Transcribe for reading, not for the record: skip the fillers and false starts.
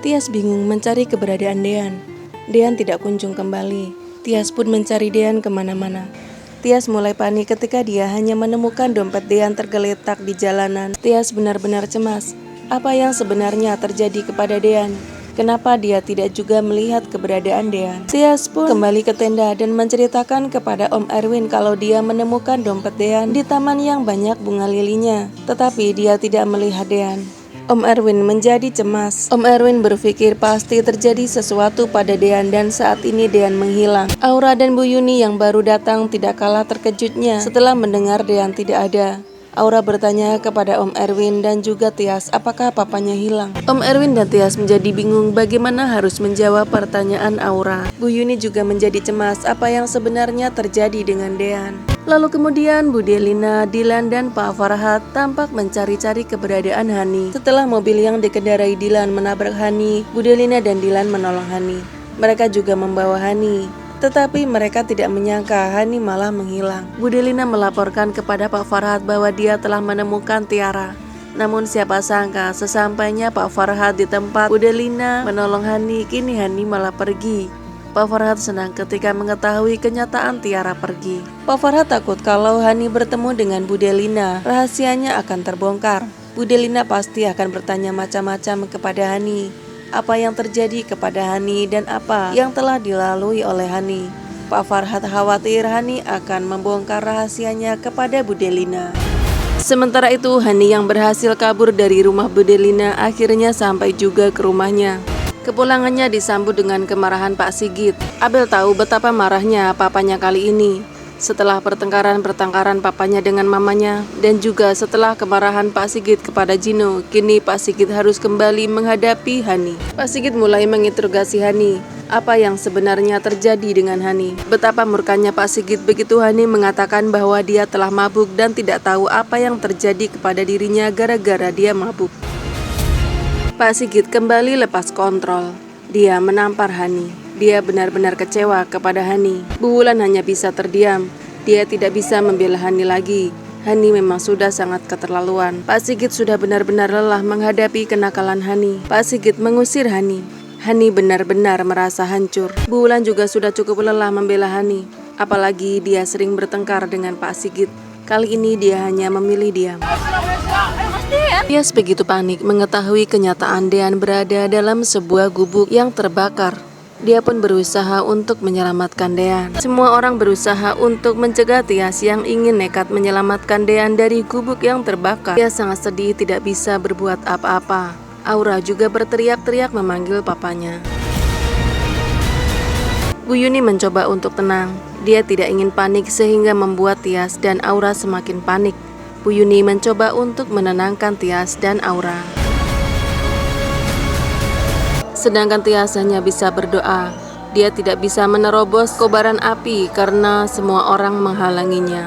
Tias bingung mencari keberadaan Dean. Dean tidak kunjung kembali. Tias pun mencari Dean kemana-mana. Tias mulai panik ketika dia hanya menemukan dompet Dean tergeletak di jalanan. Tias benar-benar cemas. Apa yang sebenarnya terjadi kepada Dean? Kenapa dia tidak juga melihat keberadaan Dean? Tias pun kembali ke tenda dan menceritakan kepada Om Erwin kalau dia menemukan dompet Dean di taman yang banyak bunga lilinya. Tetapi dia tidak melihat Dean. Om Erwin menjadi cemas. Om Erwin berpikir pasti terjadi sesuatu pada Dean dan saat ini Dean menghilang. Aura dan Bu Yuni yang baru datang tidak kalah terkejutnya setelah mendengar Dean tidak ada. Aura bertanya kepada Om Erwin dan juga Tias apakah papanya hilang. Om Erwin dan Tias menjadi bingung bagaimana harus menjawab pertanyaan Aura. Bu Yuni juga menjadi cemas apa yang sebenarnya terjadi dengan Dean. Lalu kemudian Bu Delina, Dilan, dan Pak Farhat tampak mencari-cari keberadaan Hani. Setelah mobil yang dikendarai Dilan menabrak Hani, Bu Delina dan Dilan menolong Hani. Mereka juga membawa Hani. Tetapi mereka tidak menyangka Hani malah menghilang. Bu Delina melaporkan kepada Pak Farhat bahwa dia telah menemukan Tiara. Namun siapa sangka sesampainya Pak Farhat di tempat Bu Delina menolong Hani, kini Hani malah pergi. Pak Farhat senang ketika mengetahui kenyataan Tiara pergi. Pak Farhat takut kalau Hani bertemu dengan Bu Delina, rahasianya akan terbongkar. Bu Delina pasti akan bertanya macam-macam kepada Hani. Apa yang terjadi kepada Hani dan apa yang telah dilalui oleh Hani. Pak Farhat khawatir Hani akan membongkar rahasianya kepada Bu Delina. Sementara itu Hani yang berhasil kabur dari rumah Bu Delina akhirnya sampai juga ke rumahnya. Kepulangannya disambut dengan kemarahan Pak Sigit. Abel tahu betapa marahnya papanya kali ini. Setelah pertengkaran papanya dengan mamanya dan juga setelah kemarahan Pak Sigit kepada Gino, kini Pak Sigit harus kembali menghadapi Hani. Pak Sigit mulai menginterogasi Hani. Apa yang sebenarnya terjadi dengan Hani? Betapa murkanya Pak Sigit begitu Hani mengatakan bahwa dia telah mabuk dan tidak tahu apa yang terjadi kepada dirinya gara-gara dia mabuk. Pak Sigit kembali lepas kontrol. Dia menampar Hani. Dia benar-benar kecewa kepada Hani. Bu Wulan hanya bisa terdiam. Dia tidak bisa membela Hani lagi. Hani memang sudah sangat keterlaluan. Pak Sigit sudah benar-benar lelah menghadapi kenakalan Hani. Pak Sigit mengusir Hani. Hani benar-benar merasa hancur. Bu Wulan juga sudah cukup lelah membela Hani. Apalagi dia sering bertengkar dengan Pak Sigit. Kali ini dia hanya memilih diam. Tias begitu panik mengetahui kenyataan Dean berada dalam sebuah gubuk yang terbakar. Dia pun berusaha untuk menyelamatkan Dean. Semua orang berusaha untuk mencegah Tias yang ingin nekat menyelamatkan Dean dari gubuk yang terbakar. Dia sangat sedih tidak bisa berbuat apa-apa. Aura juga berteriak-teriak memanggil papanya. Bu Yuni mencoba untuk tenang. Dia tidak ingin panik sehingga membuat Tias dan Aura semakin panik. Bu Yuni mencoba untuk menenangkan Tias dan Aura. Sedangkan Tias hanya bisa berdoa. Dia tidak bisa menerobos kobaran api karena semua orang menghalanginya.